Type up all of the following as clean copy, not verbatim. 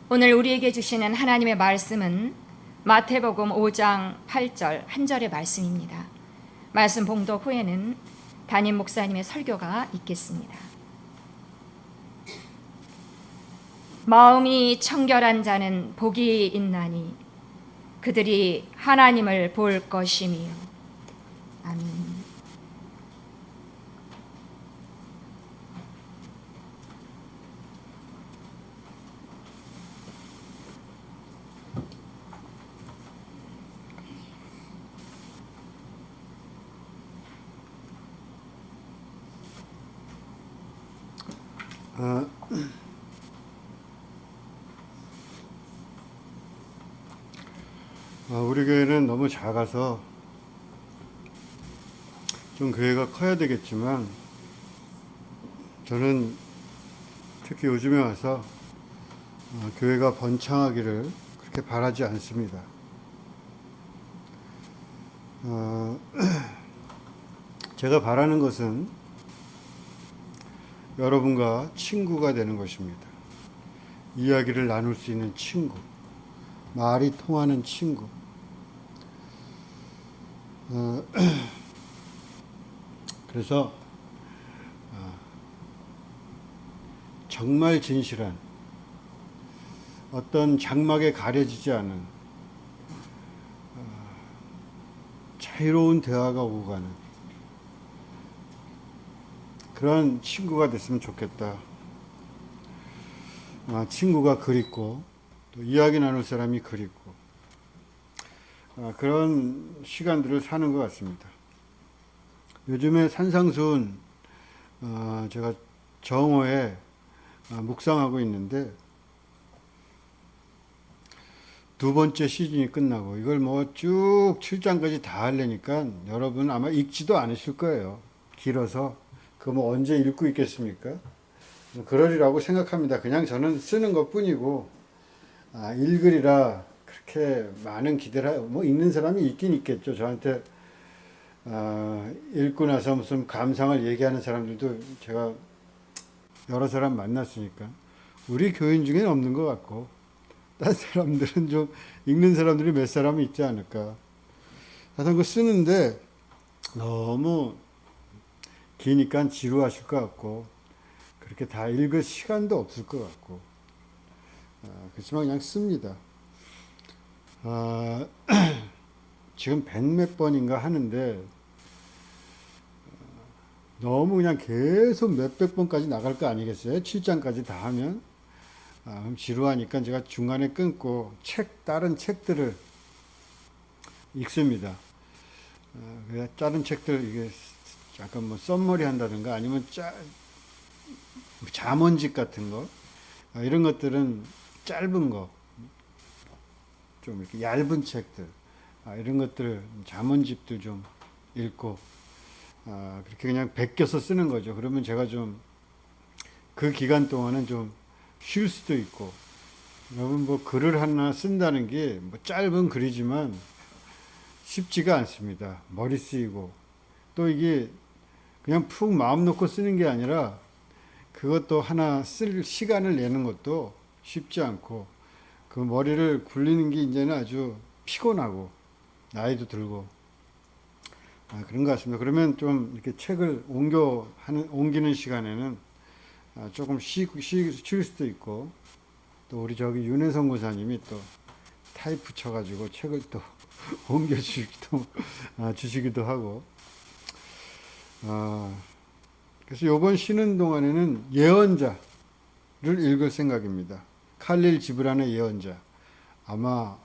오늘 우리에게 주시는 하나님의 말씀은 마태복음 5장 8절 한 절의 말씀입니다. 말씀 봉독 후에는 담임 목사님의 설교가 있겠습니다. 마음이 청결한 자는 복이 있나니 그들이 하나님을 볼 것이며. 아멘. 우리 교회는 너무 작아서 좀 교회가 커야 되겠지만, 저는 특히 요즘에 와서 교회가 번창하기를 그렇게 바라지 않습니다. 제가 바라는 것은 여러분과 친구가 되는 것입니다. 이야기를 나눌 수 있는 친구, 말이 통하는 친구. 그래서 정말 진실한, 어떤 장막에 가려지지 않은 자유로운 대화가 오고 가는 그런 친구가 됐으면 좋겠다. 친구가 그립고 또 이야기 나눌 사람이 그립고 그런 시간들을 사는 것 같습니다. 요즘에 산상수훈 제가 정오에 묵상하고 있는데, 두 번째 시즌이 끝나고 이걸 뭐 쭉 7장까지 다 하려니까 여러분 아마 읽지도 않으실 거예요. 길어서 그거 뭐 언제 읽고 있겠습니까? 그러리라고 생각합니다. 그냥 저는 쓰는 것 뿐이고, 읽으리라 그렇게 많은 기대를 뭐 읽는 사람이 있긴 있겠죠. 저한테 읽고 나서 무슨 감상을 얘기하는 사람들도 제가 여러 사람 만났으니까 우리 교인 중에는 없는 것 같고, 다른 사람들은 좀 읽는 사람들이 몇 사람이 있지 않을까. 하여튼 그 쓰는데 너무 기니까 지루하실 것 같고, 그렇게 다 읽을 시간도 없을 것 같고, 그렇지만 그냥 씁니다. 지금 100몇 번인가 하는데 너무 그냥 계속 몇백 번까지 나갈 거 아니겠어요? 7장까지 다 하면. 그럼 지루하니까 제가 중간에 끊고 다른 책들을 읽습니다. 다른 책들, 이게 약간 뭐 썸머리 한다든가 아니면 잠언집 같은 거, 이런 것들은 짧은 거, 좀 이렇게 얇은 책들, 이런 것들, 잠언집들 좀 읽고, 그렇게 그냥 베껴서 쓰는 거죠. 그러면 제가 좀 그 기간 동안은 좀 쉴 수도 있고. 여러분 뭐 글을 하나 쓴다는 게 뭐 짧은 글이지만 쉽지가 않습니다. 머리 쓰이고, 또 이게 그냥 푹 마음 놓고 쓰는 게 아니라 그것도 하나 쓸 시간을 내는 것도 쉽지 않고, 그 머리를 굴리는 게 이제는 아주 피곤하고 나이도 들고 그런 것 같습니다. 그러면 좀 이렇게 책을 옮기는 시간에는 조금 쉴 수도 있고, 또 우리 저기 윤혜성 고사님이 또 타이프 쳐가지고 책을 또 주시기도 하고. 그래서 이번 쉬는 동안에는 예언자를 읽을 생각입니다. 칼릴 지브란의 예언자. 아마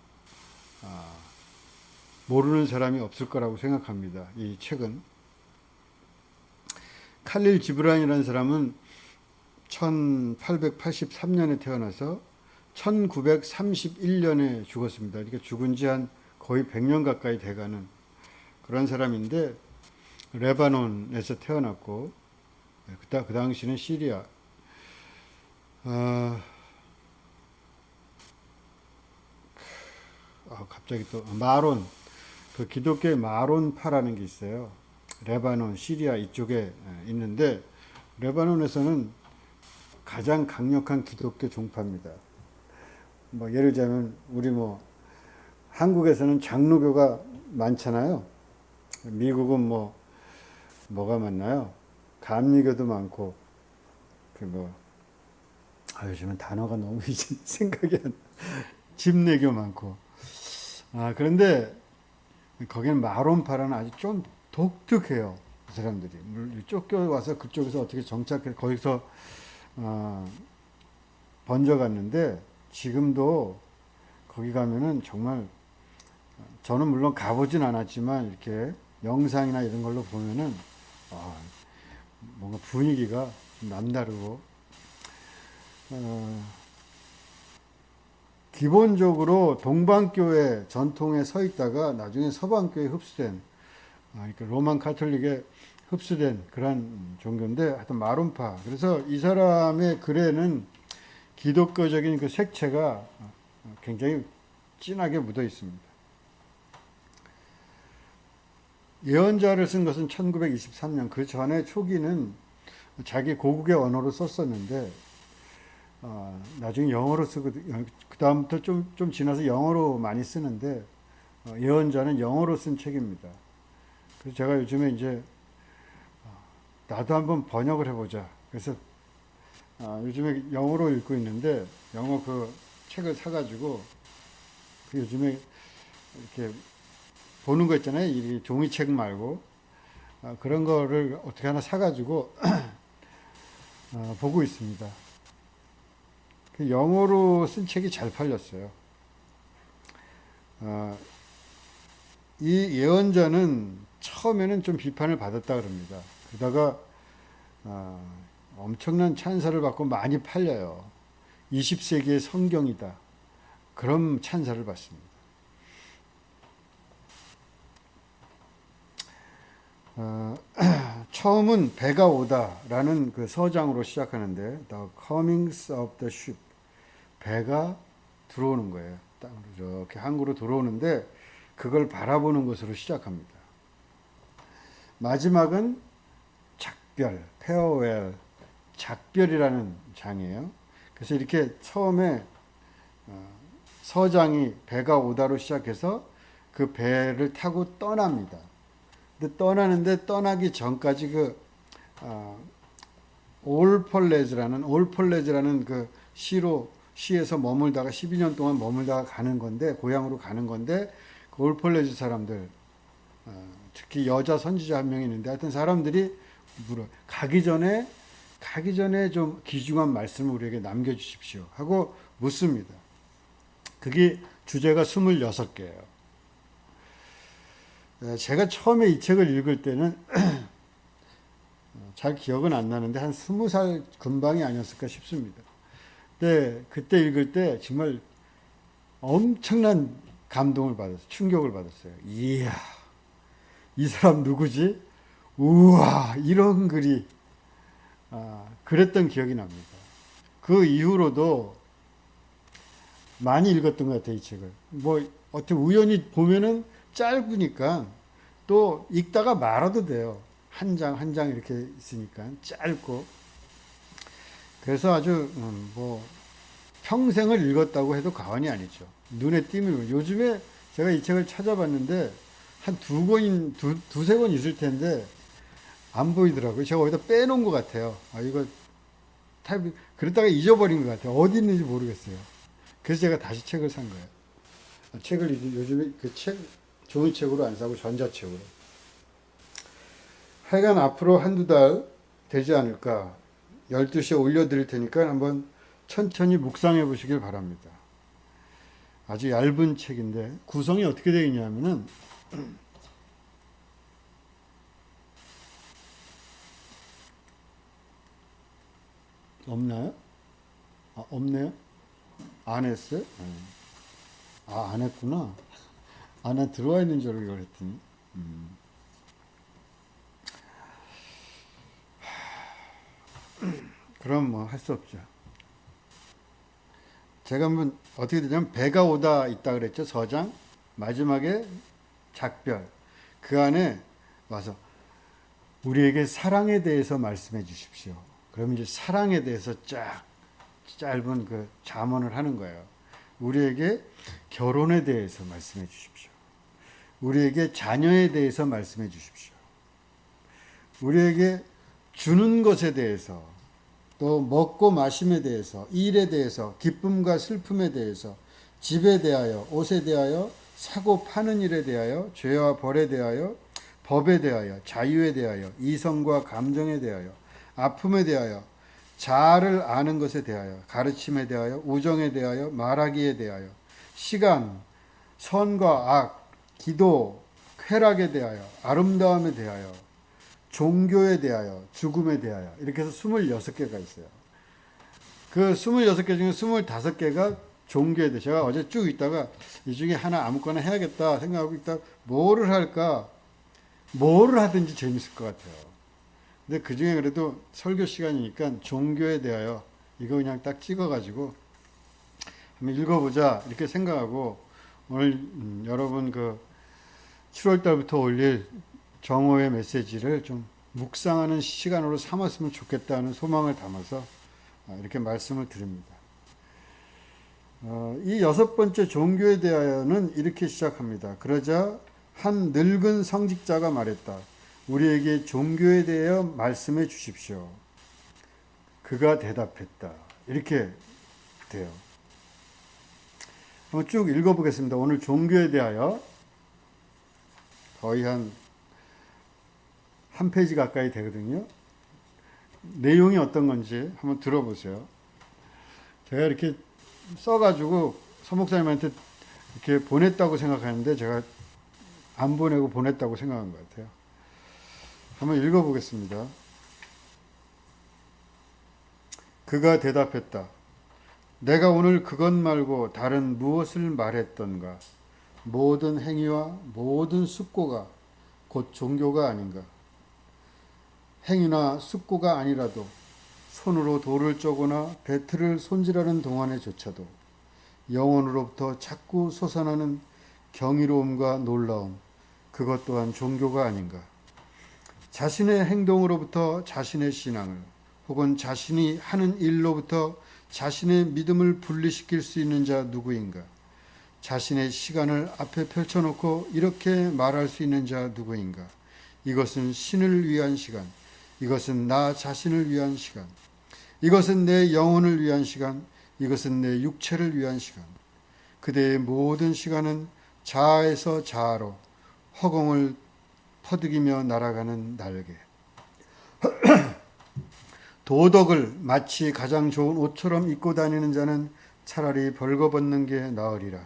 모르는 사람이 없을 거라고 생각합니다. 이 책은. 칼릴 지브란이라는 사람은 1883년에 태어나서 1931년에 죽었습니다. 그러니까 죽은 지 한 거의 100년 가까이 돼가는 그런 사람인데, 레바논에서 태어났고, 그 당시는 시리아. 갑자기 또 마론, 그 기독교의 마론파라는 게 있어요. 레바논, 시리아 이쪽에 있는데, 레바논에서는 가장 강력한 기독교 종파입니다. 뭐 예를 들자면 우리 뭐 한국에서는 장로교가 많잖아요. 미국은 뭐가 많나요? 감리교도 많고 요즘은 단어가 너무 이제 생각이 안 나. 집례교 많고. 그런데 거기는 마론파라는 아주 좀 독특해요. 그 사람들이. 쫓겨와서 그쪽에서 어떻게 정착해 거기서 번져갔는데 지금도 거기 가면은 정말 저는 물론 가보진 않았지만 이렇게 영상이나 이런 걸로 보면은 뭔가 분위기가 좀 남다르고 기본적으로 동방교회 전통에 서 있다가 나중에 서방교회에 흡수된 그러니까 로만 카톨릭에 흡수된 그런 종교인데 하여튼 마론파. 그래서 이 사람의 글에는 기독교적인 그 색채가 굉장히 진하게 묻어 있습니다. 예언자를 쓴 것은 1923년. 그 전에 초기는 자기 고국의 언어로 썼었는데 나중에 영어로 쓰고 그 다음부터 좀 지나서 영어로 많이 쓰는데 예언자는 영어로 쓴 책입니다. 그래서 제가 요즘에 이제 나도 한번 번역을 해보자. 그래서 요즘에 영어로 읽고 있는데 영어 그 책을 사가지고 요즘에 이렇게 보는 거 있잖아요. 이 종이책 말고 그런 거를 어떻게 하나 사가지고 보고 있습니다. 그 영어로 쓴 책이 잘 팔렸어요. 이 예언자는 처음에는 좀 비판을 받았다 그럽니다. 그러다가 엄청난 찬사를 받고 많이 팔려요. 20세기의 성경이다. 그런 찬사를 받습니다. 처음은 배가 오다라는 그 서장으로 시작하는데 The Comings of the Ship, 배가 들어오는 거예요. 땅으로 이렇게 항구로 들어오는데 그걸 바라보는 것으로 시작합니다. 마지막은 작별, 페어웰, 작별이라는 장이에요. 그래서 이렇게 처음에 서장이 배가 오다로 시작해서 그 배를 타고 떠납니다. 근데 떠나는데 떠나기 전까지 올펄레즈라는 그 시에서 머물다가 12년 동안 머물다가 가는 건데 고향으로 가는 건데 그 올펄레즈 사람들 특히 여자 선지자 한 명이 있는데 하여튼 사람들이 가기 전에 좀 귀중한 말씀을 우리에게 남겨주십시오 하고 묻습니다. 그게 주제가 26개예요. 제가 처음에 이 책을 읽을 때는 잘 기억은 안 나는데 한 20살 근방이 아니었을까 싶습니다. 근데 그때 읽을 때 정말 엄청난 감동을 받았어요. 충격을 받았어요. 이야, 이 사람 누구지? 우와, 이런 글이 그랬던 기억이 납니다. 그 이후로도 많이 읽었던 것 같아요, 이 책을. 어떻게 우연히 보면은 짧으니까 또 읽다가 말아도 돼요. 한 장 한 장 이렇게 있으니까 짧고. 그래서 아주 평생을 읽었다고 해도 과언이 아니죠. 눈에 띄면 요즘에 제가 이 책을 찾아봤는데 한 두세 권 있을 텐데 안 보이더라고요. 제가 어디다 빼놓은 것 같아요. 이거 그러다가 잊어버린 것 같아요. 어디 있는지 모르겠어요. 그래서 제가 다시 책을 산 거예요. 책을 요즘에 종이책으로 안 사고 전자책으로. 하여간 앞으로 한두 달 되지 않을까. 12시에 올려드릴 테니까 한번 천천히 묵상해 보시길 바랍니다. 아주 얇은 책인데 구성이 어떻게 되어 있냐면은 없나요? 없네요? 안 했어요? 안 했구나. 안에 들어와 있는 줄 알고 그랬더니. 그럼 할 수 없죠. 제가 한번 어떻게 되냐면 배가 오다 있다 그랬죠. 서장. 마지막에 작별. 그 안에 와서 우리에게 사랑에 대해서 말씀해 주십시오. 그럼 이제 사랑에 대해서 짧은 그 잠언을 하는 거예요. 우리에게 결혼에 대해서 말씀해 주십시오. 우리에게 자녀에 대해서 말씀해 주십시오. 우리에게 주는 것에 대해서, 또 먹고 마심에 대해서, 일에 대해서, 기쁨과 슬픔에 대해서, 집에 대하여, 옷에 대하여, 사고 파는 일에 대하여, 죄와 벌에 대하여, 법에 대하여, 자유에 대하여, 이성과 감정에 대하여, 아픔에 대하여, 자아를 아는 것에 대하여, 가르침에 대하여, 우정에 대하여, 말하기에 대하여, 시간, 선과 악, 기도, 쾌락에 대하여, 아름다움에 대하여, 종교에 대하여, 죽음에 대하여, 이렇게 해서 26개가 있어요. 그 26개 중에 25개가 종교에 대해. 제가 어제 쭉 있다가 이 중에 하나 아무거나 해야겠다 생각하고 있다. 뭐를 할까? 뭐를 하든지 재밌을 것 같아요. 근데 그 중에 그래도 설교 시간이니까 종교에 대하여 이거 그냥 딱 찍어가지고 한번 읽어보자 이렇게 생각하고, 오늘 여러분 그 7월 달부터 올릴 정오의 메시지를 좀 묵상하는 시간으로 삼았으면 좋겠다는 소망을 담아서 이렇게 말씀을 드립니다. 이 6번째 종교에 대하여는 이렇게 시작합니다. 그러자 한 늙은 성직자가 말했다. 우리에게 종교에 대하여 말씀해 주십시오. 그가 대답했다. 이렇게 돼요. 한번 쭉 읽어보겠습니다. 오늘 종교에 대하여 거의 한 페이지 가까이 되거든요. 내용이 어떤 건지 한번 들어보세요. 제가 이렇게 써가지고 서목사님한테 이렇게 보냈다고 생각하는데 제가 안 보내고 보냈다고 생각한 것 같아요. 한번 읽어보겠습니다. 그가 대답했다. 내가 오늘 그것 말고 다른 무엇을 말했던가? 모든 행위와 모든 숙고가 곧 종교가 아닌가? 행위나 숙고가 아니라도 손으로 돌을 쪼거나 배틀을 손질하는 동안에조차도 영혼으로부터 자꾸 솟아나는 경이로움과 놀라움, 그것 또한 종교가 아닌가? 자신의 행동으로부터 자신의 신앙을, 혹은 자신이 하는 일로부터 자신의 믿음을 분리시킬 수 있는 자 누구인가? 자신의 시간을 앞에 펼쳐놓고 이렇게 말할 수 있는 자 누구인가? 이것은 신을 위한 시간, 이것은 나 자신을 위한 시간, 이것은 내 영혼을 위한 시간, 이것은 내 육체를 위한 시간. 그대의 모든 시간은 자아에서 자아로 허공을 퍼득이며 날아가는 날개. 도덕을 마치 가장 좋은 옷처럼 입고 다니는 자는 차라리 벌거벗는 게 나으리라.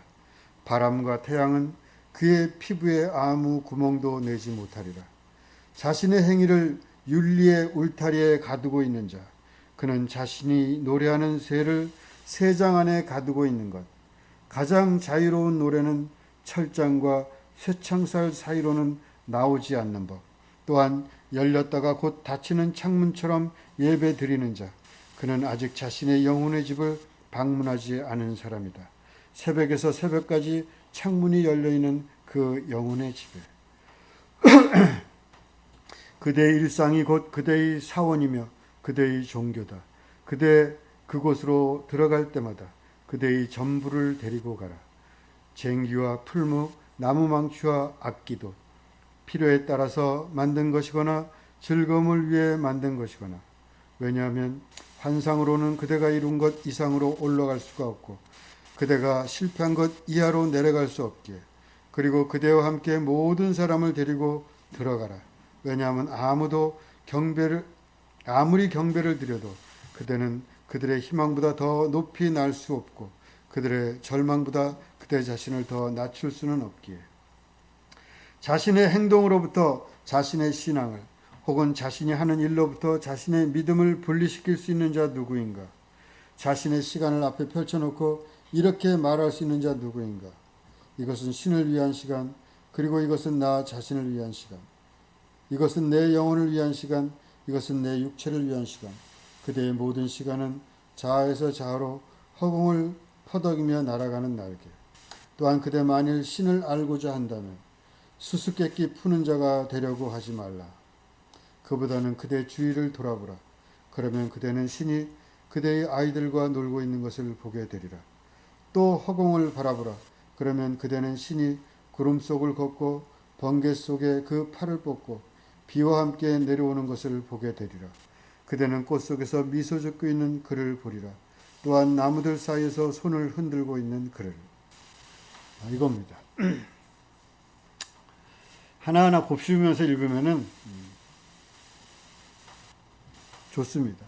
바람과 태양은 그의 피부에 아무 구멍도 내지 못하리라. 자신의 행위를 윤리의 울타리에 가두고 있는 자, 그는 자신이 노래하는 새를 새장 안에 가두고 있는 것. 가장 자유로운 노래는 철장과 쇠창살 사이로는 나오지 않는 법. 또한 열렸다가 곧 닫히는 창문처럼 예배 드리는 자, 그는 아직 자신의 영혼의 집을 방문하지 않은 사람이다. 새벽에서 새벽까지 창문이 열려있는 그 영혼의 집에 그대의 일상이 곧 그대의 사원이며 그대의 종교다. 그대 그곳으로 들어갈 때마다 그대의 전부를 데리고 가라. 쟁기와 풀무, 나무망치와 악기도 필요에 따라서 만든 것이거나 즐거움을 위해 만든 것이거나, 왜냐하면 환상으로는 그대가 이룬 것 이상으로 올라갈 수가 없고 그대가 실패한 것 이하로 내려갈 수 없기에, 그리고 그대와 함께 모든 사람을 데리고 들어가라. 왜냐하면 아무리 경배를 드려도 그대는 그들의 희망보다 더 높이 날 수 없고 그들의 절망보다 그대 자신을 더 낮출 수는 없기에. 자신의 행동으로부터 자신의 신앙을, 혹은 자신이 하는 일로부터 자신의 믿음을 분리시킬 수 있는 자 누구인가? 자신의 시간을 앞에 펼쳐놓고 이렇게 말할 수 있는 자 누구인가? 이것은 신을 위한 시간, 그리고 이것은 나 자신을 위한 시간. 이것은 내 영혼을 위한 시간, 이것은 내 육체를 위한 시간. 그대의 모든 시간은 자아에서 자아로 허공을 퍼덕이며 날아가는 날개. 또한 그대 만일 신을 알고자 한다면 수수께끼 푸는 자가 되려고 하지 말라. 그보다는 그대 주위를 돌아보라. 그러면 그대는 신이 그대의 아이들과 놀고 있는 것을 보게 되리라. 또 허공을 바라보라. 그러면 그대는 신이 구름 속을 걷고 번개 속에 그 팔을 뻗고 비와 함께 내려오는 것을 보게 되리라. 그대는 꽃 속에서 미소 짓고 있는 그를 보리라. 또한 나무들 사이에서 손을 흔들고 있는 그를. 이겁니다. 하나하나 곱씹으면서 읽으면은 좋습니다.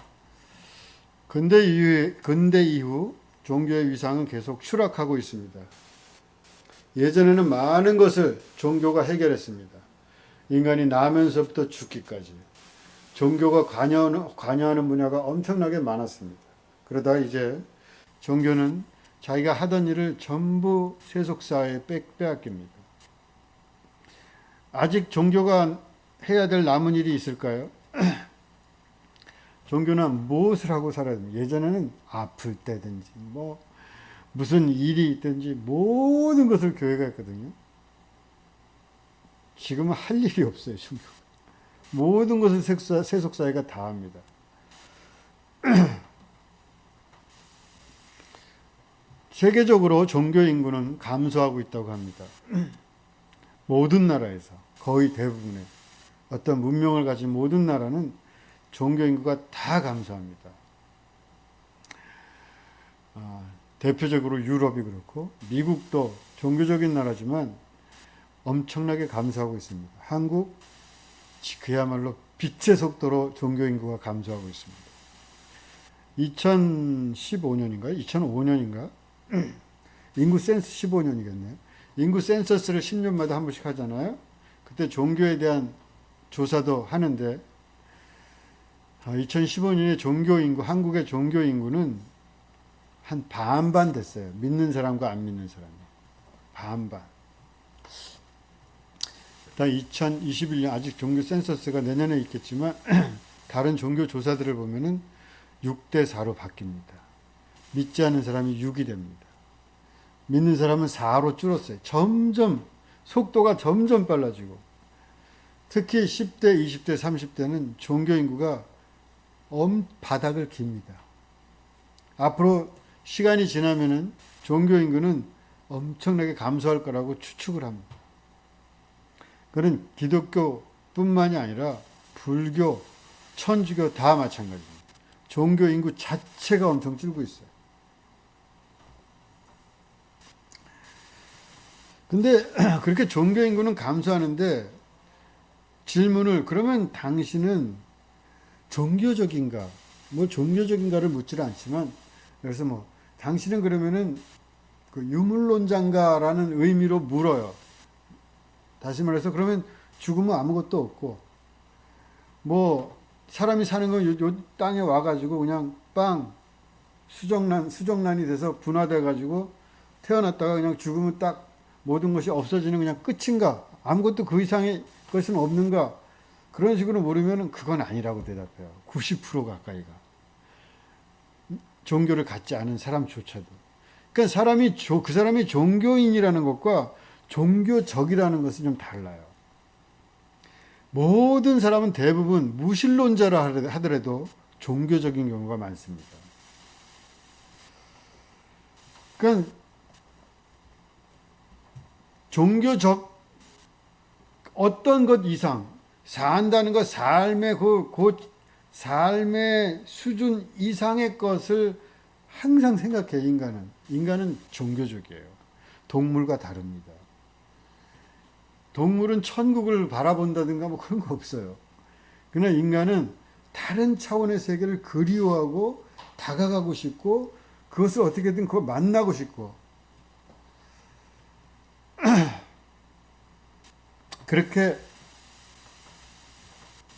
근대 이후 종교의 위상은 계속 추락하고 있습니다. 예전에는 많은 것을 종교가 해결했습니다. 인간이 나면서부터 죽기까지 종교가 관여하는 분야가 엄청나게 많았습니다. 그러다 이제 종교는 자기가 하던 일을 전부 세속사에 빼앗깁니다. 아직 종교가 해야 될 남은 일이 있을까요? 종교는 무엇을 하고 살아야 됩니까? 예전에는 아플 때든지 무슨 일이 있든지 모든 것을 교회가 했거든요. 지금은 할 일이 없어요, 종교. 모든 것을 세속사회가 다 합니다. 세계적으로 종교 인구는 감소하고 있다고 합니다. 모든 나라에서 거의 대부분의 어떤 문명을 가진 모든 나라는 종교 인구가 다 감소합니다. 대표적으로 유럽이 그렇고 미국도 종교적인 나라지만 엄청나게 감소하고 있습니다. 한국 그야말로 빛의 속도로 종교 인구가 감소하고 있습니다. 2015년인가요? 2005년인가? 인구 센스 15년이겠네요. 인구 센서스를 10년마다 한 번씩 하잖아요. 그때 종교에 대한 조사도 하는데 2015년에 종교 인구, 한국의 종교 인구는 한 반반 됐어요. 믿는 사람과 안 믿는 사람이. 반반. 2021년 아직 종교 센서스가 내년에 있겠지만 다른 종교 조사들을 보면은 6대 4로 바뀝니다. 믿지 않는 사람이 6이 됩니다. 믿는 사람은 4로 줄었어요. 속도가 점점 빨라지고 특히 10대, 20대, 30대는 종교 인구가 바닥을 깁니다. 앞으로 시간이 지나면은 종교 인구는 엄청나게 감소할 거라고 추측을 합니다. 그는 기독교뿐만이 아니라 불교, 천주교 다 마찬가지입니다. 종교 인구 자체가 엄청 줄고 있어요. 근데 그렇게 종교 인구는 감소하는데 질문을 그러면 당신은 종교적인가? 종교적인가를 묻지는 않지만 그래서 당신은 그러면은 그 유물론자인가라는 의미로 물어요. 다시 말해서 그러면 죽으면 아무것도 없고 사람이 사는 건 요 땅에 와가지고 그냥 수정란이 돼서 분화돼가지고 태어났다가 그냥 죽으면 딱 모든 것이 없어지는 그냥 끝인가? 아무것도 그 이상의 것은 없는가? 그런 식으로 물으면 그건 아니라고 대답해요. 90% 가까이가. 종교를 갖지 않은 사람조차도. 그러니까 그 사람이 종교인이라는 것과 종교적이라는 것은 좀 달라요. 모든 사람은 대부분 무신론자라 하더라도 종교적인 경우가 많습니다. 그러니까 종교적 어떤 것 이상 산다는 것 삶의 수준 이상의 것을 항상 생각해. 인간은 종교적이에요. 동물과 다릅니다. 동물은 천국을 바라본다든가 그런 거 없어요. 그러나 인간은 다른 차원의 세계를 그리워하고 다가가고 싶고 그것을 어떻게든 그걸 만나고 싶고 그렇게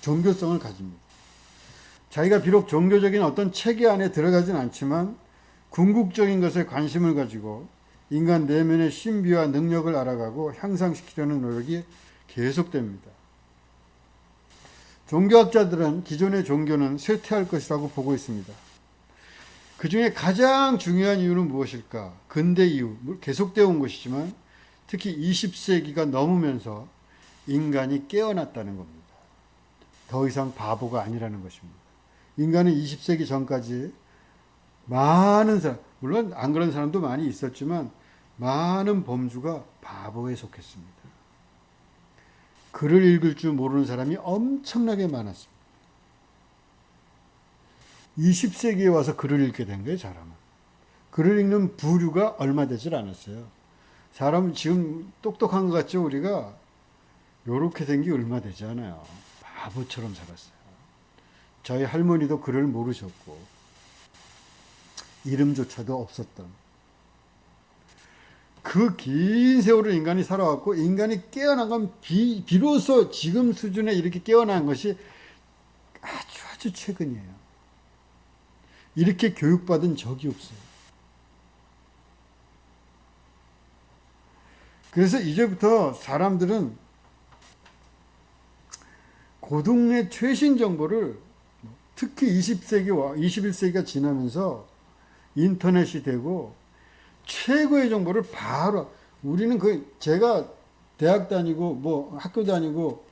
종교성을 가집니다. 자기가 비록 종교적인 어떤 체계 안에 들어가진 않지만 궁극적인 것에 관심을 가지고 인간 내면의 신비와 능력을 알아가고 향상시키려는 노력이 계속됩니다. 종교학자들은 기존의 종교는 쇠퇴할 것이라고 보고 있습니다. 그 중에 가장 중요한 이유는 무엇일까? 근대 이후 계속되어 온 것이지만 특히 20세기가 넘으면서 인간이 깨어났다는 겁니다. 더 이상 바보가 아니라는 것입니다. 인간은 20세기 전까지 많은 사람, 물론 안 그런 사람도 많이 있었지만 많은 범주가 바보에 속했습니다. 글을 읽을 줄 모르는 사람이 엄청나게 많았습니다. 20세기에 와서 글을 읽게 된 거예요, 사람은. 글을 읽는 부류가 얼마 되질 않았어요. 사람은 지금 똑똑한 것 같죠, 우리가? 요렇게 된 게 얼마 되지 않아요. 바보처럼 살았어요. 저희 할머니도 글을 모르셨고, 이름조차도 없었던. 그 긴 세월을 인간이 살아왔고, 인간이 깨어난 건 비로소 지금 수준에 이렇게 깨어난 것이 아주 최근이에요. 이렇게 교육받은 적이 없어요. 그래서 이제부터 사람들은 고등의 최신 정보를 특히 20세기와 21세기가 지나면서 인터넷이 되고 최고의 정보를 바로 우리는 제가 대학 다니고 뭐 학교 다니고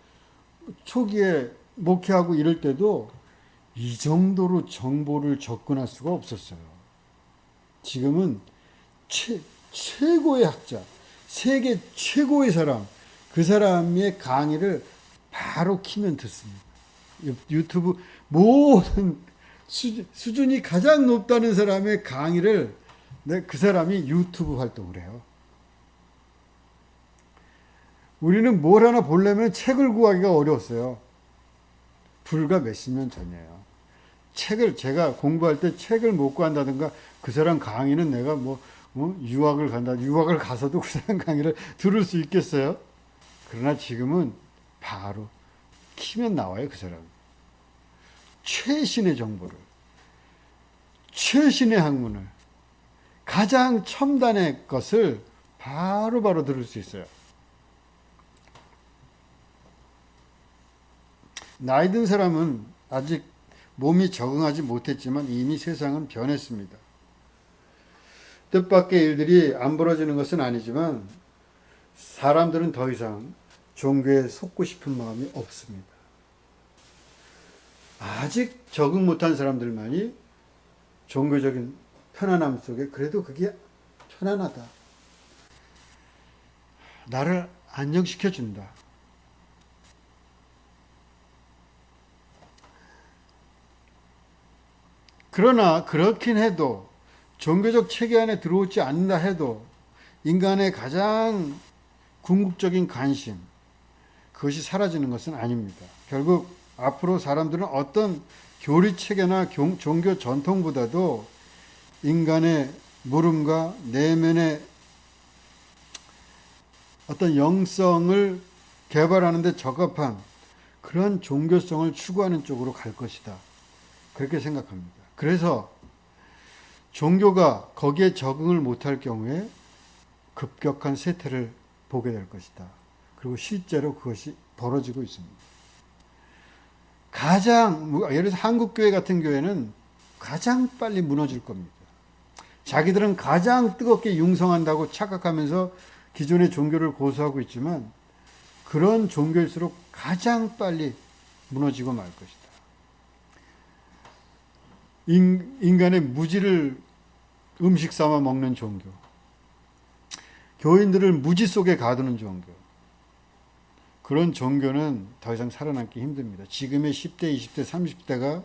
초기에 목회하고 이럴 때도 이 정도로 정보를 접근할 수가 없었어요. 지금은 최고의 학자, 세계 최고의 사람, 그 사람의 강의를 바로 키면 듣습니다. 유튜브 모든 수준이 가장 높다는 사람의 강의를 그 사람이 유튜브 활동을 해요. 우리는 뭘 하나 보려면 책을 구하기가 어려웠어요. 불과 몇십 년 전이에요. 제가 공부할 때 책을 못 구한다든가 그 사람 강의는 내가 유학을 간다. 유학을 가서도 그 사람 강의를 들을 수 있겠어요? 그러나 지금은 바로 키면 나와요, 그 사람. 최신의 정보를, 최신의 학문을, 가장 첨단의 것을 바로 들을 수 있어요. 나이 든 사람은 아직 몸이 적응하지 못했지만 이미 세상은 변했습니다. 뜻밖의 일들이 안 벌어지는 것은 아니지만 사람들은 더 이상 종교에 속고 싶은 마음이 없습니다. 아직 적응 못한 사람들만이 종교적인 편안함 속에 그래도 그게 편안하다. 나를 안정시켜준다. 그러나 그렇긴 해도 종교적 체계 안에 들어오지 않는다 해도 인간의 가장 궁극적인 관심, 그것이 사라지는 것은 아닙니다. 결국 앞으로 사람들은 어떤 교리 체계나 종교 전통보다도 인간의 물음과 내면의 어떤 영성을 개발하는 데 적합한 그런 종교성을 추구하는 쪽으로 갈 것이다. 그렇게 생각합니다. 그래서 종교가 거기에 적응을 못할 경우에 급격한 쇠퇴를 보게 될 것이다. 그리고 실제로 그것이 벌어지고 있습니다. 예를 들어서 한국교회 같은 교회는 가장 빨리 무너질 겁니다. 자기들은 가장 뜨겁게 융성한다고 착각하면서 기존의 종교를 고수하고 있지만 그런 종교일수록 가장 빨리 무너지고 말 것이다. 인간의 무지를 음식 삼아 먹는 종교, 교인들을 무지 속에 가두는 종교, 그런 종교는 더 이상 살아남기 힘듭니다. 지금의 10대, 20대, 30대가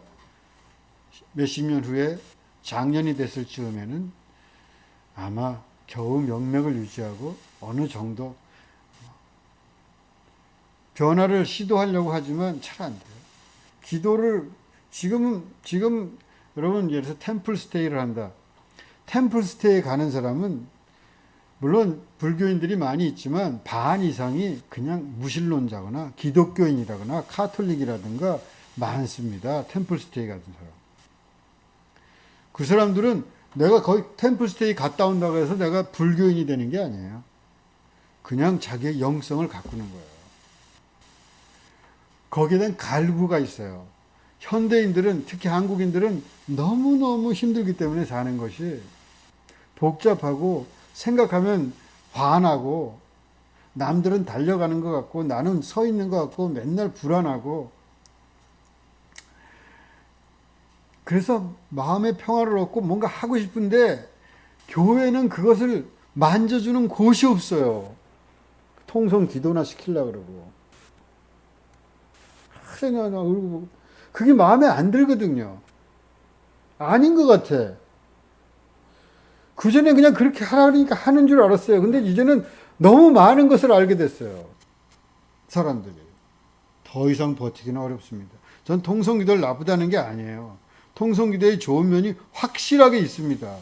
몇십 년 후에 장년이 됐을 즈음에는 아마 겨우 명맥을 유지하고 어느 정도 변화를 시도하려고 하지만 잘 안 돼요. 기도를 지금 여러분 예를 들어서 템플 스테이를 한다. 템플 스테이에 가는 사람은 물론 불교인들이 많이 있지만 반 이상이 그냥 무신론자거나 기독교인이라거나 카톨릭이라든가 많습니다. 템플 스테이 가는 사람. 그 사람들은 내가 거기 템플 스테이 갔다 온다고 해서 내가 불교인이 되는 게 아니에요. 그냥 자기의 영성을 가꾸는 거예요. 거기에 대한 갈구가 있어요. 현대인들은, 특히 한국인들은 너무너무 힘들기 때문에 사는 것이 복잡하고 생각하면 화나고 남들은 달려가는 것 같고 나는 서 있는 것 같고 맨날 불안하고 그래서 마음의 평화를 얻고 뭔가 하고 싶은데 교회는 그것을 만져주는 곳이 없어요. 통성 기도나 시키려고 그러고. 그게 마음에 안 들거든요. 아닌 것 같아. 그전에 그냥 그렇게 하라니까 하는 줄 알았어요. 근데 이제는 너무 많은 것을 알게 됐어요. 사람들이. 더 이상 버티기는 어렵습니다. 전 통성기도를 나쁘다는 게 아니에요. 통성기도의 좋은 면이 확실하게 있습니다.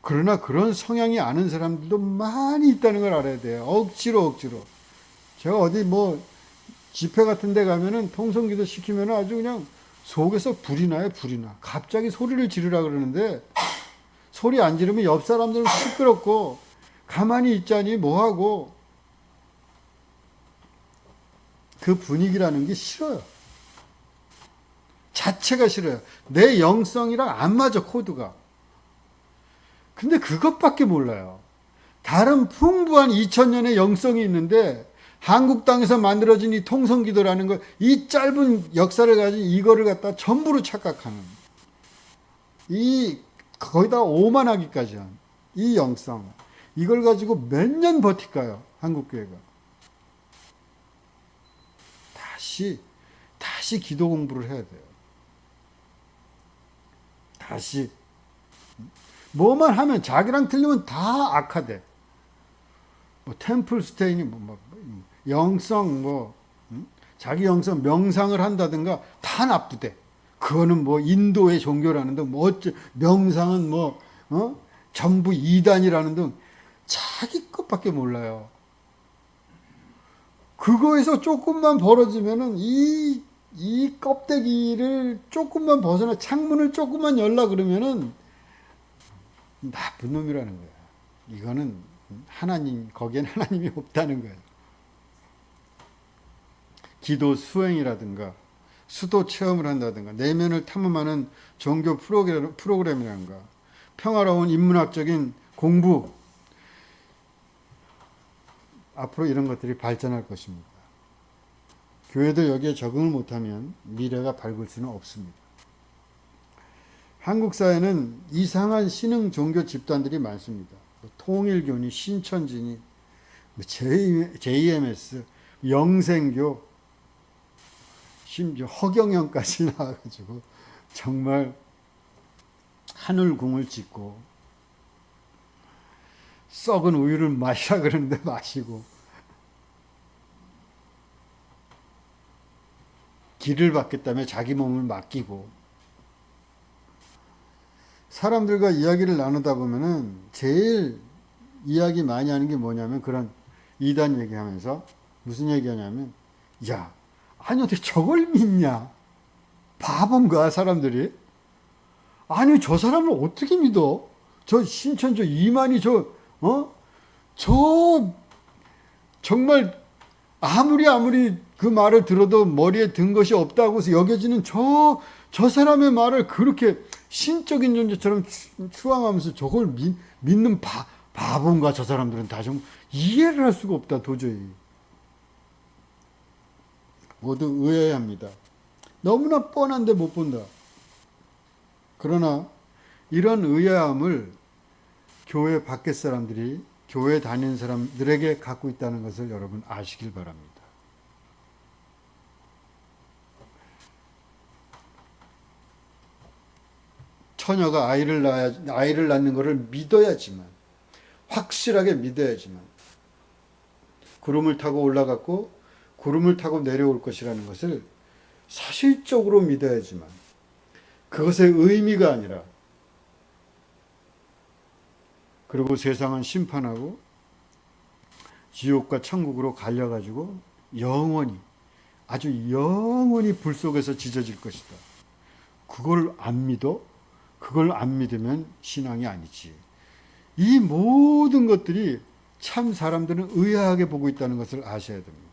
그러나 그런 성향이 아는 사람들도 많이 있다는 걸 알아야 돼요. 억지로. 제가 어디 뭐 집회 같은 데 가면은 통성기도 시키면 아주 그냥 속에서 불이 나요, 불이 나. 갑자기 소리를 지르라 그러는데 소리 안 지르면 옆 사람들은 시끄럽고 가만히 있자니 뭐하고 그 분위기라는 게 싫어요. 자체가 싫어요. 내 영성이랑 안 맞아, 코드가. 근데 그것밖에 몰라요. 다른 풍부한 2000년의 영성이 있는데 한국 땅에서 만들어진 이 통성기도라는 거, 이 짧은 역사를 가진 이거를 갖다 전부로 착각하는, 이 거기다 오만하기까지 한 이 영성, 이걸 가지고 몇 년 버틸까요? 한국교회가. 다시 기도 공부를 해야 돼요. 다시. 뭐만 하면 자기랑 틀리면 다 악화돼. 뭐 템플 스테이니 영성 자기 영성 명상을 한다든가 다 나쁘대. 그거는 뭐 인도의 종교라는 등 뭐 어째 명상은 전부 이단이라는 등 자기 것밖에 몰라요. 그거에서 조금만 벌어지면은 이 껍데기를 조금만 벗어나 창문을 조금만 열라 그러면은 나쁜 놈이라는 거야. 이거는 하나님, 거기엔 하나님이 없다는 거예요. 기도 수행이라든가 수도 체험을 한다든가 내면을 탐험하는 종교 프로그램이라든가 평화로운 인문학적인 공부, 앞으로 이런 것들이 발전할 것입니다. 교회도 여기에 적응을 못하면 미래가 밝을 수는 없습니다. 한국 사회는 이상한 신흥 종교 집단들이 많습니다. 통일교니, 신천지니, JMS, 영생교, 심지어 허경영까지 나와가지고 정말 하늘궁을 짓고 썩은 우유를 마시라 그러는데 마시고 길을 받겠다며 자기 몸을 맡기고 사람들과 이야기를 나누다 보면은 제일 이야기 많이 하는 게 뭐냐면 그런 이단 얘기하면서 무슨 얘기하냐면 야 아니 어떻게 저걸 믿냐 바본가 사람들이 아니 저 사람을 어떻게 믿어 저 신천 저 이만희 저 정말 아무리 그 말을 들어도 머리에 든 것이 없다고 해서 여겨지는 저 사람의 말을 그렇게 신적인 존재처럼 추앙하면서 저걸 믿는 바본가 저 사람들은 다 좀 이해를 할 수가 없다 도저히. 모두 의아해합니다. 너무나 뻔한데 못 본다. 그러나 이런 의아함을 교회 밖의 사람들이 교회 다니는 사람들에게 갖고 있다는 것을 여러분 아시길 바랍니다. 처녀가 아이를 낳는 것을 믿어야지만 확실하게 믿어야지만 구름을 타고 올라갔고 구름을 타고 내려올 것이라는 것을 사실적으로 믿어야지만 그것의 의미가 아니라 그리고 세상은 심판하고 지옥과 천국으로 갈려가지고 영원히 아주 영원히 불 속에서 지져질 것이다. 그걸 안 믿어? 그걸 안 믿으면 신앙이 아니지. 이 모든 것들이 참 사람들은 의아하게 보고 있다는 것을 아셔야 됩니다.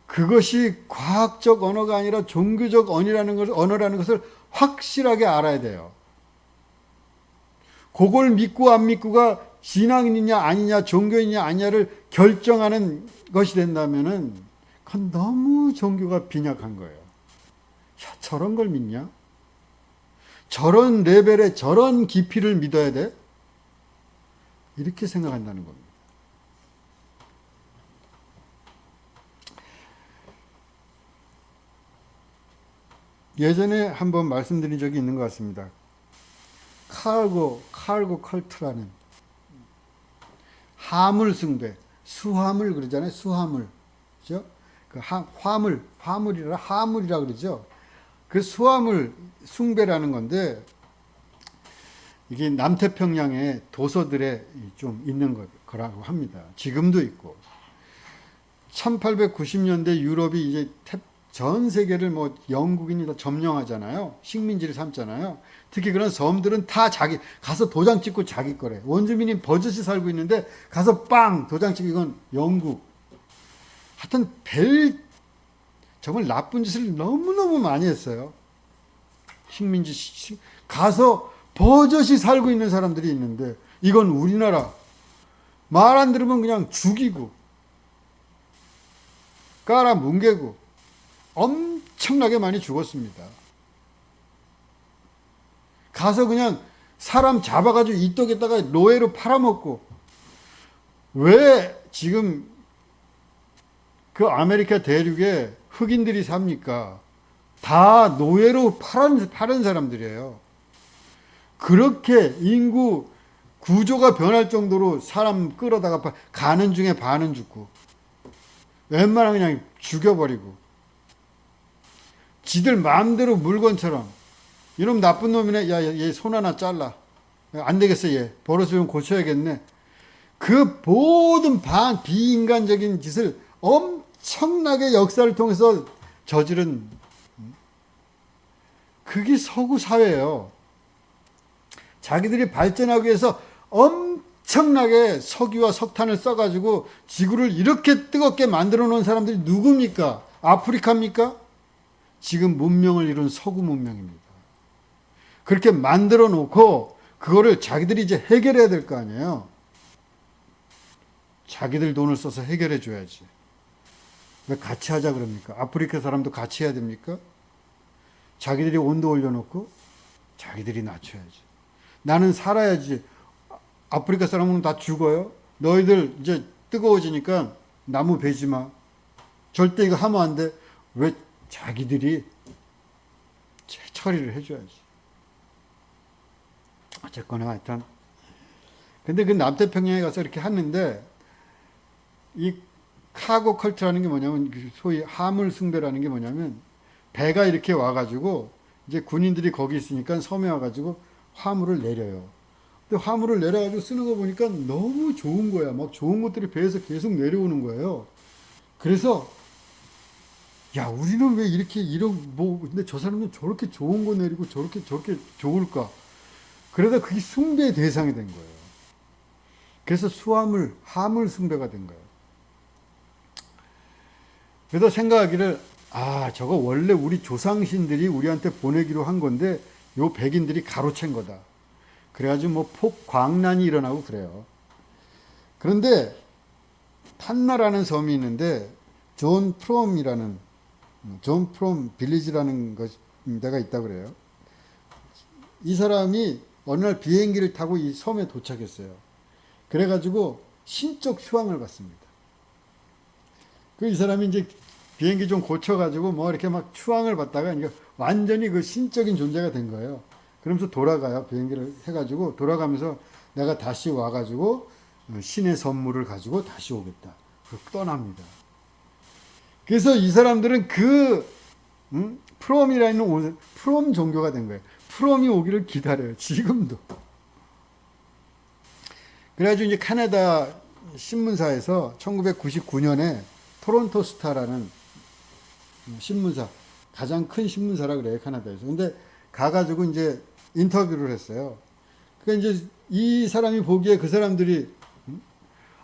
그것이 과학적 언어가 아니라 종교적 언어라는 것을 확실하게 알아야 돼요. 그걸 믿고 안 믿고가 신앙이냐 아니냐 종교이냐 아니냐를 결정하는 것이 된다면은 그건 너무 종교가 빈약한 거예요. 야, 저런 걸 믿냐? 저런 레벨의 저런 깊이를 믿어야 돼? 이렇게 생각한다는 겁니다. 예전에 한번 말씀드린 적이 있는 것 같습니다. 카르고 컬트라는 화물 숭배, 수화물 그러잖아요. 수화물. 그죠? 그 화물이라 그러죠. 그 수화물 숭배라는 건데, 이게 남태평양의 도서들에 좀 있는 거라고 합니다. 지금도 있고. 1890년대 유럽이 이제 전 세계를 뭐 영국인이 다 점령하잖아요. 식민지를 삼잖아요. 특히 그런 섬들은 다 가서 도장 찍고 자기 거래. 원주민이 버젓이 살고 있는데 가서 빵! 도장 찍고 이건 영국. 하여튼 정말 나쁜 짓을 너무너무 많이 했어요. 가서 버젓이 살고 있는 사람들이 있는데 이건 우리나라. 말 안 들으면 그냥 죽이고 깔아 뭉개고 엄청나게 많이 죽었습니다. 가서 그냥 사람 잡아가지고 이떡에다가 노예로 팔아먹고. 왜 지금 그 아메리카 대륙에 흑인들이 삽니까? 다 노예로 파는 사람들이에요. 그렇게 인구 구조가 변할 정도로 사람 끌어다가 가는 중에 반은 죽고 웬만하면 그냥 죽여버리고 지들 마음대로 물건처럼 이놈 나쁜 놈이네. 야, 얘 손 하나 잘라. 안 되겠어, 얘. 버릇을 좀 고쳐야겠네. 그 모든 비인간적인 짓을 엄청나게 역사를 통해서 저지른, 그게 서구 사회예요. 자기들이 발전하기 위해서 엄청나게 석유와 석탄을 써가지고 지구를 이렇게 뜨겁게 만들어 놓은 사람들이 누굽니까? 아프리카입니까? 지금 문명을 이룬 서구 문명입니다. 그렇게 만들어 놓고 그거를 자기들이 이제 해결해야 될 거 아니에요. 자기들 돈을 써서 해결해 줘야지. 왜 같이 하자 그럽니까? 아프리카 사람도 같이 해야 됩니까? 자기들이 온도 올려놓고 자기들이 낮춰야지. 나는 살아야지. 아프리카 사람은 다 죽어요. 너희들 이제 뜨거워지니까 나무 베지 마. 절대 이거 하면 안 돼. 왜? 자기들이 처리를 해줘야지. 어쨌거나 하여튼. 근데 그 남태평양에 가서 이렇게 하는데, 이 카고 컬트라는 게 뭐냐면, 소위 화물 숭배라는 게 뭐냐면, 배가 이렇게 와가지고, 이제 군인들이 거기 있으니까 섬에 와가지고 화물을 내려요. 근데 화물을 내려가지고 쓰는 거 보니까 너무 좋은 거야. 막 좋은 것들이 배에서 계속 내려오는 거예요. 그래서, 야, 우리는 왜 이렇게 근데 저 사람은 저렇게 좋은 거 내리고 저렇게 좋을까? 그러다 그게 숭배의 대상이 된 거예요. 그래서 화물 숭배가 된 거예요. 그래서 생각하기를, 저거 원래 우리 조상신들이 우리한테 보내기로 한 건데, 요 백인들이 가로챈 거다. 그래가지고 뭐 폭광난이 일어나고 그래요. 그런데, 판나라는 섬이 있는데, 존 프롬 빌리지라는 데가 있다고 그래요. 이 사람이 어느 날 비행기를 타고 이 섬에 도착했어요. 그래가지고 신적 휴황을 받습니다. 이 사람이 이제 비행기 좀 고쳐가지고 뭐 이렇게 막 휴황을 받다가 이제 완전히 그 신적인 존재가 된 거예요. 그러면서 돌아가요. 비행기를 해가지고 돌아가면서 내가 다시 와가지고 신의 선물을 가지고 다시 오겠다. 떠납니다. 그래서 이 사람들은 프롬이라는 프롬 종교가 된 거예요. 프롬이 오기를 기다려요. 지금도. 그래가지고 이제 캐나다 신문사에서 1999년에 토론토 스타라는 신문사, 가장 큰 신문사라 그래요, 캐나다에서. 근데 가가지고 이제 인터뷰를 했어요. 그러니까 이제 이 사람이 보기에 그 사람들이,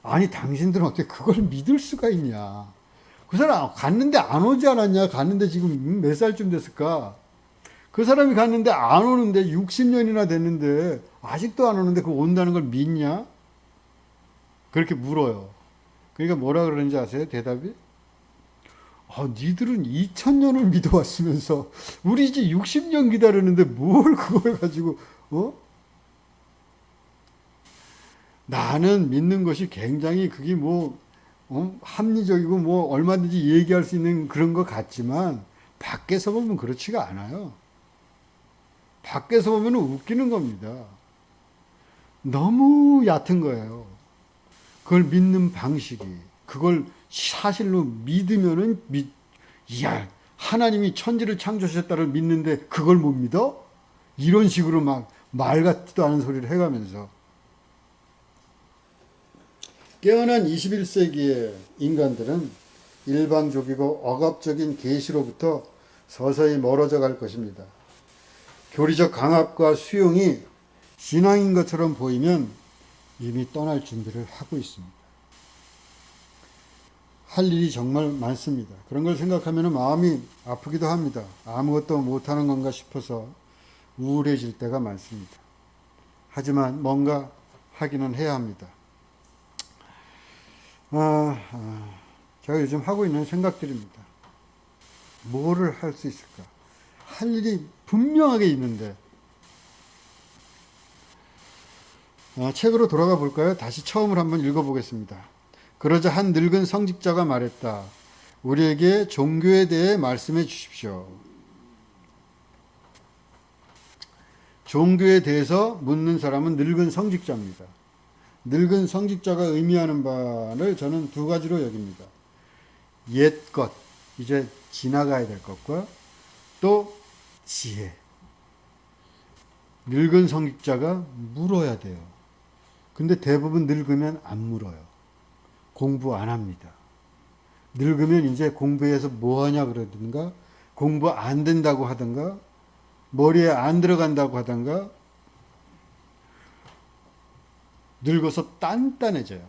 아니, 당신들은 어떻게 그걸 믿을 수가 있냐. 그 사람 갔는데 안 오지 않았냐? 갔는데 지금 몇 살쯤 됐을까? 그 사람이 갔는데 안 오는데 60년이나 됐는데 아직도 안 오는데 그거 온다는 걸 믿냐? 그렇게 물어요. 그러니까 뭐라 그러는지 아세요? 대답이? 니들은 2000년을 믿어왔으면서 우리 이제 60년 기다렸는데 뭘 그걸 가지고 나는 믿는 것이 굉장히 그게 합리적이고 얼마든지 얘기할 수 있는 그런 것 같지만 밖에서 보면 그렇지가 않아요. 밖에서 보면 웃기는 겁니다. 너무 얕은 거예요. 그걸 믿는 방식이. 그걸 사실로 믿으면은 이야, 하나님이 천지를 창조하셨다를 믿는데 그걸 못 믿어? 이런 식으로 막 말 같지도 않은 소리를 해가면서. 깨어난 21세기의 인간들은 일방적이고 억압적인 계시로부터 서서히 멀어져 갈 것입니다. 교리적 강압과 수용이 신앙인 것처럼 보이면 이미 떠날 준비를 하고 있습니다. 할 일이 정말 많습니다. 그런 걸 생각하면 마음이 아프기도 합니다. 아무것도 못하는 건가 싶어서 우울해질 때가 많습니다. 하지만 뭔가 하기는 해야 합니다. 제가 요즘 하고 있는 생각들입니다. 뭐를 할 수 있을까? 할 일이 분명하게 있는데. 책으로 돌아가 볼까요? 다시 처음을 한번 읽어보겠습니다. 그러자 한 늙은 성직자가 말했다. 우리에게 종교에 대해 말씀해 주십시오. 종교에 대해서 묻는 사람은 늙은 성직자입니다. 늙은 성직자가 의미하는 바를 저는 두 가지로 여깁니다. 옛것, 이제 지나가야 될 것과 또 지혜. 늙은 성직자가 물어야 돼요. 근데 대부분 늙으면 안 물어요. 공부 안 합니다. 늙으면 이제 공부해서 뭐 하냐 그러든가, 공부 안 된다고 하든가, 머리에 안 들어간다고 하든가, 늙어서 단단해져요.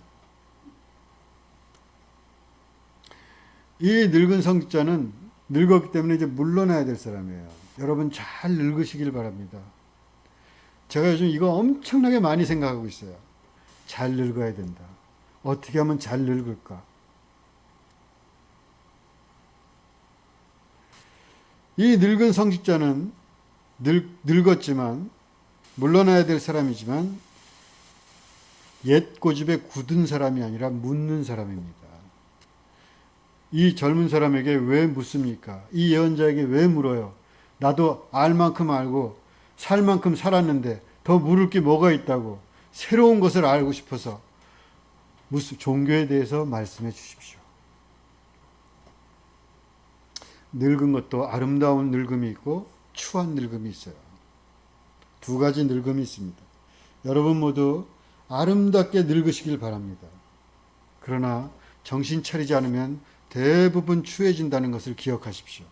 이 늙은 성직자는 늙었기 때문에 이제 물러나야 될 사람이에요. 여러분 잘 늙으시길 바랍니다. 제가 요즘 이거 엄청나게 많이 생각하고 있어요. 잘 늙어야 된다. 어떻게 하면 잘 늙을까? 이 늙은 성직자는 늙었지만 물러나야 될 사람이지만 옛 고집에 굳은 사람이 아니라 묻는 사람입니다. 이 젊은 사람에게 왜 묻습니까? 이 예언자에게 왜 물어요? 나도 알 만큼 알고 살 만큼 살았는데 더 물을 게 뭐가 있다고 새로운 것을 알고 싶어서 무슨 종교에 대해서 말씀해 주십시오. 늙은 것도 아름다운 늙음이 있고 추한 늙음이 있어요. 두 가지 늙음이 있습니다. 여러분 모두 아름답게 늙으시길 바랍니다. 그러나 정신 차리지 않으면 대부분 추해진다는 것을 기억하십시오.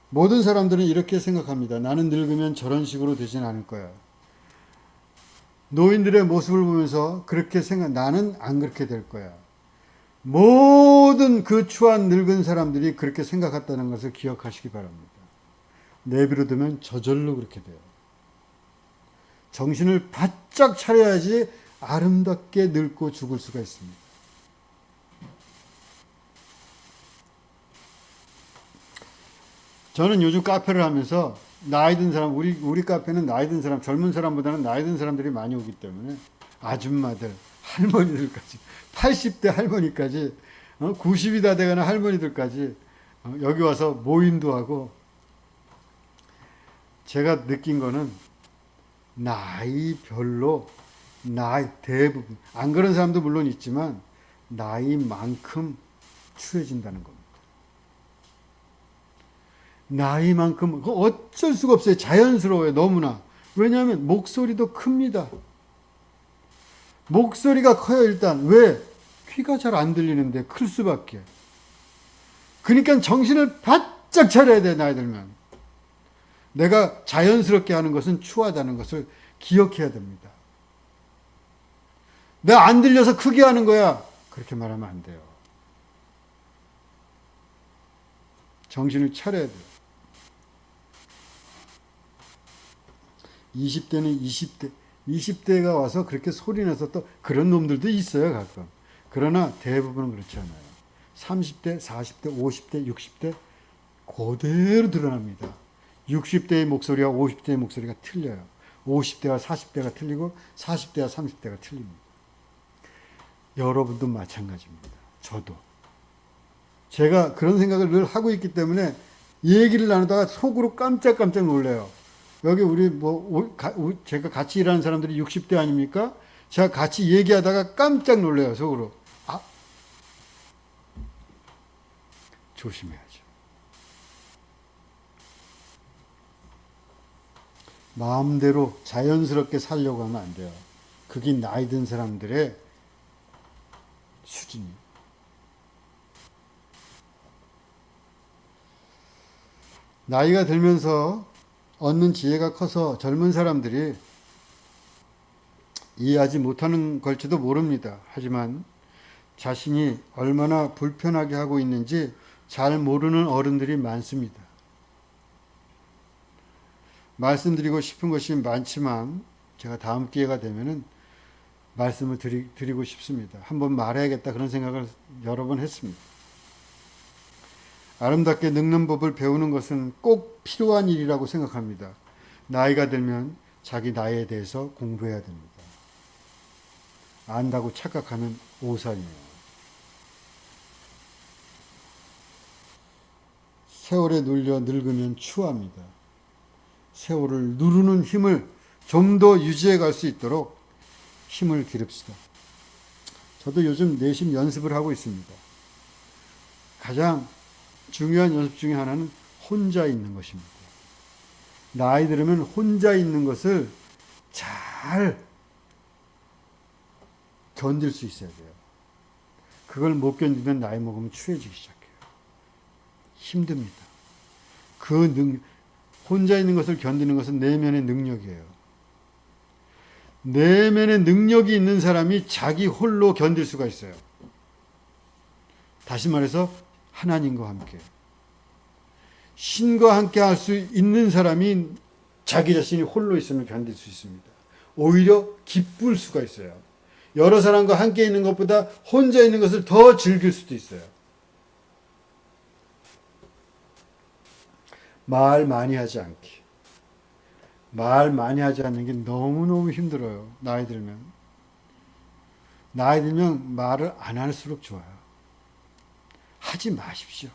모든 사람들은 이렇게 생각합니다. 나는 늙으면 저런 식으로 되진 않을 거야. 노인들의 모습을 보면서 그렇게 나는 안 그렇게 될 거야. 모든 그 추한 늙은 사람들이 그렇게 생각했다는 것을 기억하시기 바랍니다. 내비로 두면 저절로 그렇게 돼요. 정신을 바짝 차려야지 아름답게 늙고 죽을 수가 있습니다. 저는 요즘 카페를 하면서 나이 든 사람, 우리 카페는 나이 든 사람, 젊은 사람보다는 나이 든 사람들이 많이 오기 때문에 아줌마들, 할머니들까지, 80대 할머니까지, 90이 다 돼가는 할머니들까지 여기 와서 모임도 하고, 제가 느낀 거는 나이별로 대부분 안 그런 사람도 물론 있지만 나이만큼 추해진다는 겁니다. 나이만큼 어쩔 수가 없어요. 자연스러워요. 너무나. 왜냐하면 목소리도 큽니다. 목소리가 커요. 일단 왜? 귀가 잘 안 들리는데 클 수밖에. 그러니까 정신을 바짝 차려야 돼. 나이 들면. 내가 자연스럽게 하는 것은 추하다는 것을 기억해야 됩니다. 내가 안 들려서 크게 하는 거야. 그렇게 말하면 안 돼요. 정신을 차려야 돼요. 20대는 20대가 와서 그렇게 소리내서 또 그런 놈들도 있어요, 가끔. 그러나 대부분은 그렇지 않아요. 30대, 40대, 50대, 60대 그대로 드러납니다. 60대의 목소리와 50대의 목소리가 틀려요. 50대와 40대가 틀리고 40대와 30대가 틀립니다. 여러분도 마찬가지입니다. 저도. 제가 그런 생각을 늘 하고 있기 때문에 얘기를 나누다가 속으로 깜짝깜짝 놀래요. 여기 우리 제가 같이 일하는 사람들이 60대 아닙니까? 제가 같이 얘기하다가 깜짝 놀래요, 속으로. 아, 조심해야죠. 마음대로 자연스럽게 살려고 하면 안 돼요. 그게 나이 든 사람들의 수준이에요. 나이가 들면서 얻는 지혜가 커서 젊은 사람들이 이해하지 못하는 걸지도 모릅니다. 하지만 자신이 얼마나 불편하게 하고 있는지 잘 모르는 어른들이 많습니다. 말씀드리고 싶은 것이 많지만 제가 다음 기회가 되면은 말씀을 드리고 싶습니다. 한번 말해야겠다 그런 생각을 여러 번 했습니다. 아름답게 늙는 법을 배우는 것은 꼭 필요한 일이라고 생각합니다. 나이가 들면 자기 나이에 대해서 공부해야 됩니다. 안다고 착각하면 오산이에요. 세월에 눌려 늙으면 추합니다. 세월을 누르는 힘을 좀 더 유지해 갈 수 있도록 힘을 기릅시다. 저도 요즘 내심 연습을 하고 있습니다. 가장 중요한 연습 중에 하나는 혼자 있는 것입니다. 나이 들으면 혼자 있는 것을 잘 견딜 수 있어야 돼요. 그걸 못 견디면 나이 먹으면 추해지기 시작해요. 힘듭니다. 혼자 있는 것을 견디는 것은 내면의 능력이에요. 내면의 능력이 있는 사람이 자기 홀로 견딜 수가 있어요. 다시 말해서 하나님과 함께. 신과 함께 할 수 있는 사람이 자기 자신이 홀로 있으면 견딜 수 있습니다. 오히려 기쁠 수가 있어요. 여러 사람과 함께 있는 것보다 혼자 있는 것을 더 즐길 수도 있어요. 말 많이 하지 않기. 말 많이 하지 않는 게 너무너무 힘들어요. 나이 들면. 나이 들면 말을 안 할수록 좋아요. 하지 마십시오.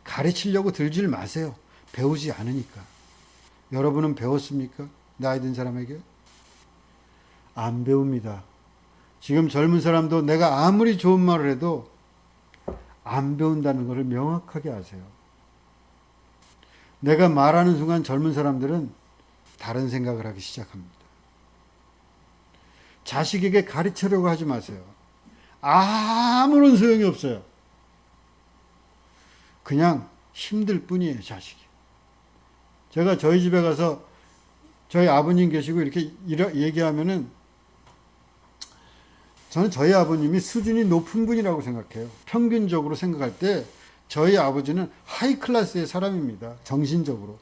가르치려고 들질 마세요. 배우지 않으니까. 여러분은 배웠습니까? 나이 든 사람에게? 안 배웁니다. 지금 젊은 사람도 내가 아무리 좋은 말을 해도 안 배운다는 것을 명확하게 아세요. 내가 말하는 순간 젊은 사람들은 다른 생각을 하기 시작합니다. 자식에게 가르치려고 하지 마세요. 아무런 소용이 없어요. 그냥 힘들 뿐이에요, 자식이. 제가 저희 집에 가서 저희 아버님 계시고 이렇게 얘기하면은 저는 저희 아버님이 수준이 높은 분이라고 생각해요. 평균적으로 생각할 때 저희 아버지는 하이 클래스의 사람입니다. 정신적으로.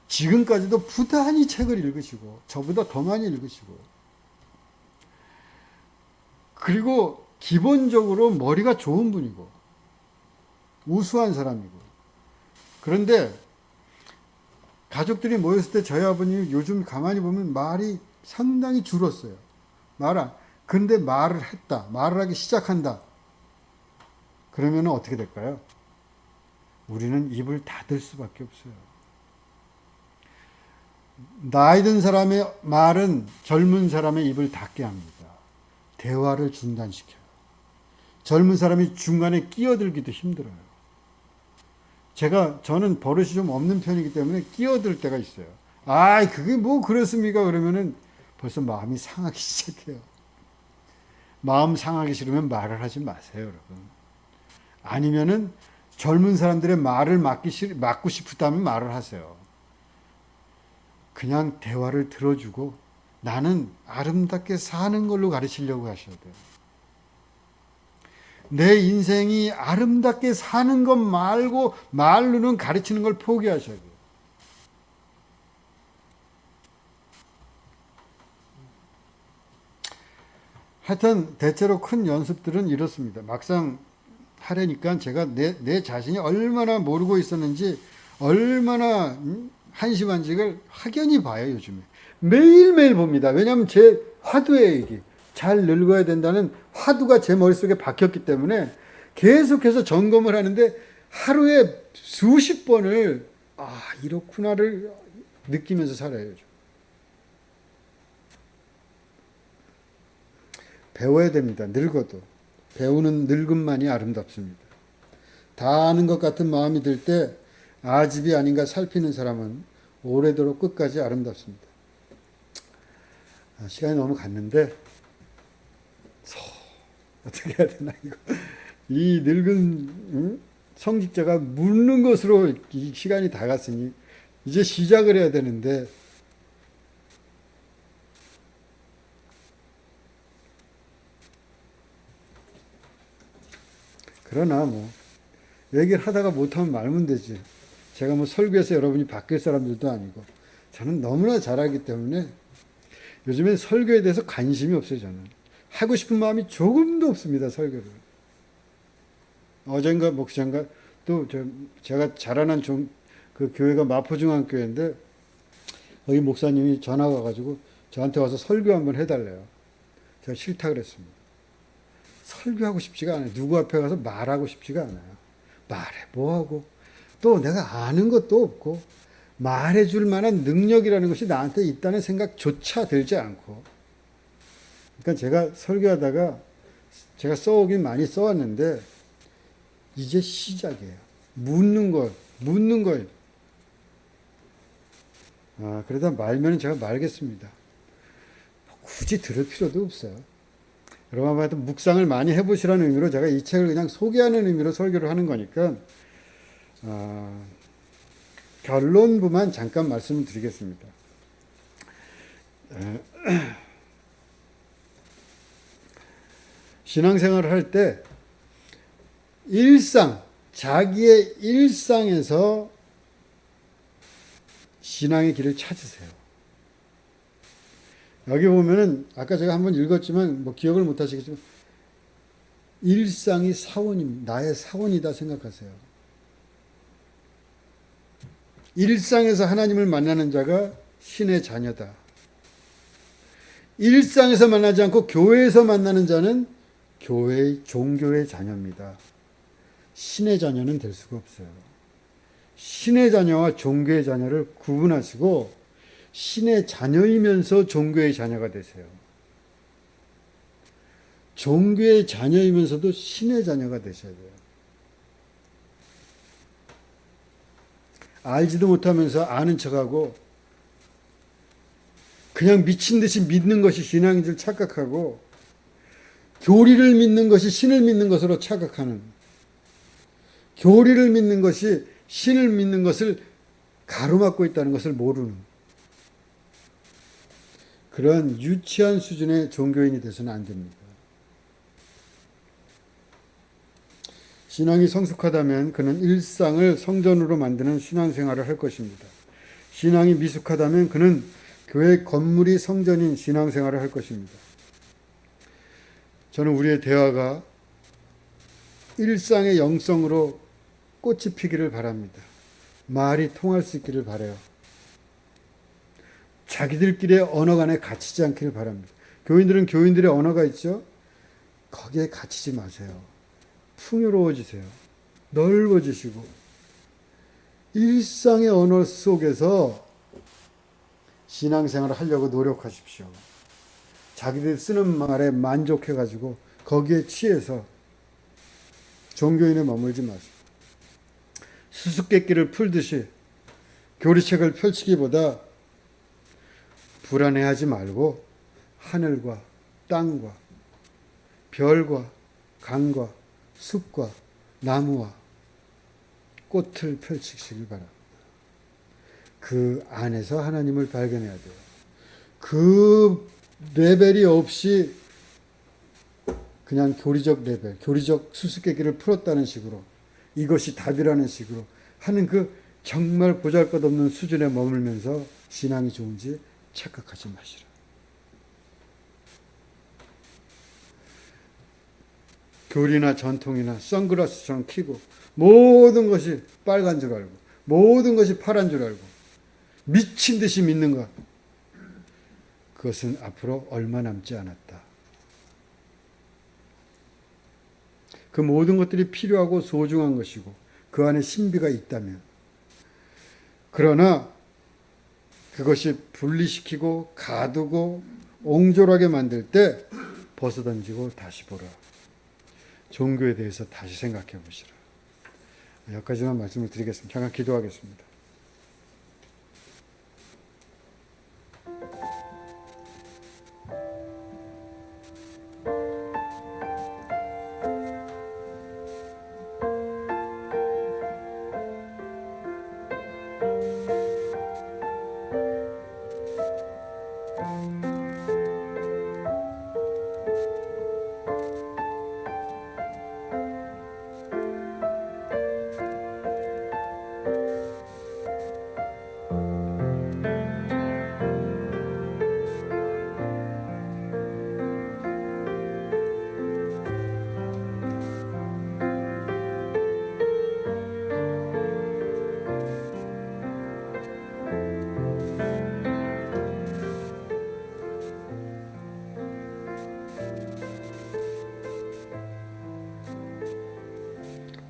지금까지도 부단히 책을 읽으시고 저보다 더 많이 읽으시고 그리고 기본적으로 머리가 좋은 분이고 우수한 사람이고 그런데 가족들이 모였을 때 저희 아버님이 요즘 가만히 보면 말이 상당히 줄었어요. 근데 말을 했다. 말을 하기 시작한다. 그러면 어떻게 될까요? 우리는 입을 닫을 수밖에 없어요. 나이 든 사람의 말은 젊은 사람의 입을 닫게 합니다. 대화를 중단시켜요. 젊은 사람이 중간에 끼어들기도 힘들어요. 저는 버릇이 좀 없는 편이기 때문에 끼어들 때가 있어요. 그게 뭐 그렇습니까? 그러면은 벌써 마음이 상하기 시작해요. 마음 상하기 싫으면 말을 하지 마세요, 여러분. 아니면은 젊은 사람들의 말을 막고 싶다면 말을 하세요. 그냥 대화를 들어주고 나는 아름답게 사는 걸로 가르치려고 하셔야 돼요. 내 인생이 아름답게 사는 것 말고 말로는 가르치는 걸 포기하셔야 돼요. 하여튼 대체로 큰 연습들은 이렇습니다. 막상 하려니까 제가 내 자신이 얼마나 모르고 있었는지 얼마나 한심한지를 확연히 봐요. 요즘에 매일매일 봅니다. 왜냐하면 제 화두예요. 이게 잘 늙어야 된다는 화두가 제 머릿속에 박혔기 때문에 계속해서 점검을 하는데 하루에 수십 번을 이렇구나를 느끼면서 살아요. 요즘. 배워야 됩니다. 늙어도. 배우는 늙음만이 아름답습니다. 다 아는 것 같은 마음이 들 때 아집이 아닌가 살피는 사람은 오래도록 끝까지 아름답습니다. 시간이 너무 갔는데 어떻게 해야 되나 이거. 이 늙은 성직자가 묻는 것으로 이 시간이 다 갔으니 이제 시작을 해야 되는데 그러나 뭐 얘기를 하다가 못하면 말면 되지. 제가 뭐 설교해서 여러분이 바뀔 사람들도 아니고 저는 너무나 잘하기 때문에 요즘엔 설교에 대해서 관심이 없어요. 저는 하고 싶은 마음이 조금도 없습니다. 설교를. 어젠가 목장가 또 제가 자라난 그 교회가 마포중앙교회인데 거기 목사님이 전화가 와가지고 저한테 와서 설교 한번 해달래요. 제가 싫다 그랬습니다. 설교하고 싶지가 않아요. 누구 앞에 가서 말하고 싶지가 않아요. 말해 뭐하고 또 내가 아는 것도 없고 말해줄 만한 능력이라는 것이 나한테 있다는 생각조차 들지 않고 그러니까 제가 설교하다가 제가 써오긴 많이 써왔는데 이제 시작이에요. 묻는 걸. 그러다 말면 제가 말겠습니다. 굳이 들을 필요도 없어요. 여러분 하여튼 묵상을 많이 해보시라는 의미로 제가 이 책을 그냥 소개하는 의미로 설교를 하는 거니까 결론부만 잠깐 말씀을 드리겠습니다. 신앙생활을 할 때 자기의 일상에서 신앙의 길을 찾으세요. 여기 보면은 아까 제가 한번 읽었지만 뭐 기억을 못 하시겠지만 일상이 사원입니다. 나의 사원이다 생각하세요. 일상에서 하나님을 만나는 자가 신의 자녀다. 일상에서 만나지 않고 교회에서 만나는 자는 종교의 자녀입니다. 신의 자녀는 될 수가 없어요. 신의 자녀와 종교의 자녀를 구분하시고 신의 자녀이면서 종교의 자녀가 되세요. 종교의 자녀이면서도 신의 자녀가 되셔야 돼요. 알지도 못하면서 아는 척하고 그냥 미친 듯이 믿는 것이 신앙인 줄 착각하고 교리를 믿는 것이 신을 믿는 것으로 착각하는 교리를 믿는 것이 신을 믿는 것을 가로막고 있다는 것을 모르는 그런 유치한 수준의 종교인이 돼서는 안 됩니다. 신앙이 성숙하다면 그는 일상을 성전으로 만드는 신앙생활을 할 것입니다. 신앙이 미숙하다면 그는 교회 건물이 성전인 신앙생활을 할 것입니다. 저는 우리의 대화가 일상의 영성으로 꽃이 피기를 바랍니다. 말이 통할 수 있기를 바라요. 자기들끼리의 언어 간에 갇히지 않기를 바랍니다. 교인들은 교인들의 언어가 있죠. 거기에 갇히지 마세요. 풍요로워지세요. 넓어지시고 일상의 언어 속에서 신앙생활을 하려고 노력하십시오. 자기들 쓰는 말에 만족해가지고 거기에 취해서 종교인에 머물지 마시고 수수께끼를 풀듯이 교리책을 펼치기보다 불안해하지 말고 하늘과 땅과 별과 강과 숲과 나무와 꽃을 펼치시길 바랍니다. 그 안에서 하나님을 발견해야 돼요. 그 레벨이 없이 그냥 교리적 레벨, 교리적 수수께끼를 풀었다는 식으로 이것이 답이라는 식으로 하는 그 정말 보잘것없는 수준에 머물면서 신앙이 좋은지 착각하지 마시라. 교리나 전통이나 선글라스처럼 키고 모든 것이 빨간 줄 알고 모든 것이 파란 줄 알고 미친 듯이 믿는 것, 그것은 앞으로 얼마 남지 않았다. 그 모든 것들이 필요하고 소중한 것이고 그 안에 신비가 있다면, 그러나 그것이 분리시키고 가두고 옹졸하게 만들 때 벗어던지고 다시 보라. 종교에 대해서 다시 생각해 보시라. 여기까지만 말씀을 드리겠습니다. 잠깐 기도하겠습니다.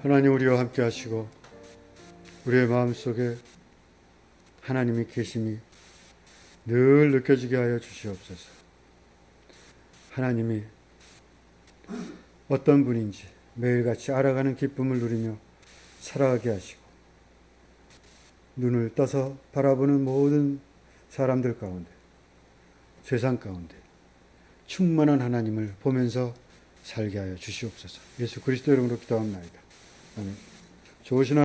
하나님, 우리와 함께 하시고 우리의 마음속에 하나님이 계심이 늘 느껴지게 하여 주시옵소서. 하나님이 어떤 분인지 매일같이 알아가는 기쁨을 누리며 살아가게 하시고, 눈을 떠서 바라보는 모든 사람들 가운데, 세상 가운데 충만한 하나님을 보면서 살게 하여 주시옵소서. 예수 그리스도 이름으로 기도합나이다. 아멘. 좋으신